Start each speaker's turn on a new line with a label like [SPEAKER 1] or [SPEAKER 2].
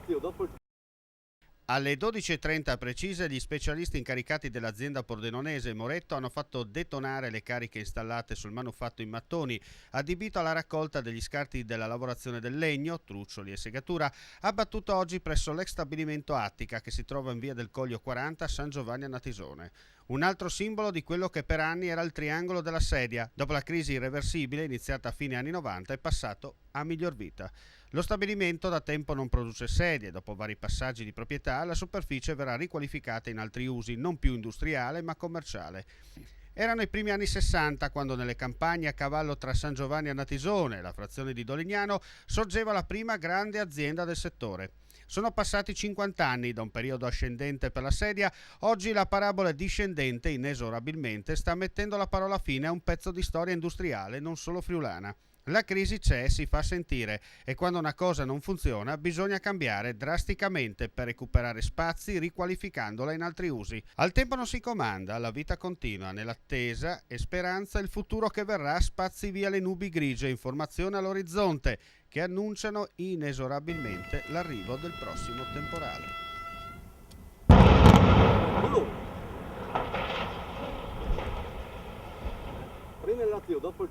[SPEAKER 1] Lazio dopo il...
[SPEAKER 2] Alle 12.30 precise gli specialisti incaricati dell'azienda pordenonese Moretto hanno fatto detonare le cariche installate sul manufatto in mattoni, adibito alla raccolta degli scarti della lavorazione del legno, truccioli e segatura, abbattuto oggi presso l'ex stabilimento Attica che si trova in via del Coglio 40 San Giovanni a Natisone. Un altro simbolo di quello che per anni era il triangolo della sedia. Dopo la crisi irreversibile iniziata a fine anni 90 è passato a miglior vita. Lo stabilimento da tempo non produce sedie, dopo vari passaggi di proprietà la superficie verrà riqualificata in altri usi, non più industriale ma commerciale. Erano i primi anni 60 quando nelle campagne a cavallo tra San Giovanni e Natisone, la frazione di Dolignano, sorgeva la prima grande azienda del settore. Sono passati 50 anni da un periodo ascendente per la sedia, oggi la parabola discendente inesorabilmente sta mettendo la parola fine a un pezzo di storia industriale non solo friulana. La crisi c'è e si fa sentire e quando una cosa non funziona bisogna cambiare drasticamente per recuperare spazi riqualificandola in altri usi. Al tempo non si comanda, la vita continua, nell'attesa e speranza il futuro che verrà spazzi via le nubi grigie, informazione all'orizzonte che annunciano inesorabilmente l'arrivo del prossimo temporale.
[SPEAKER 1] Prima il Lazio dopo il...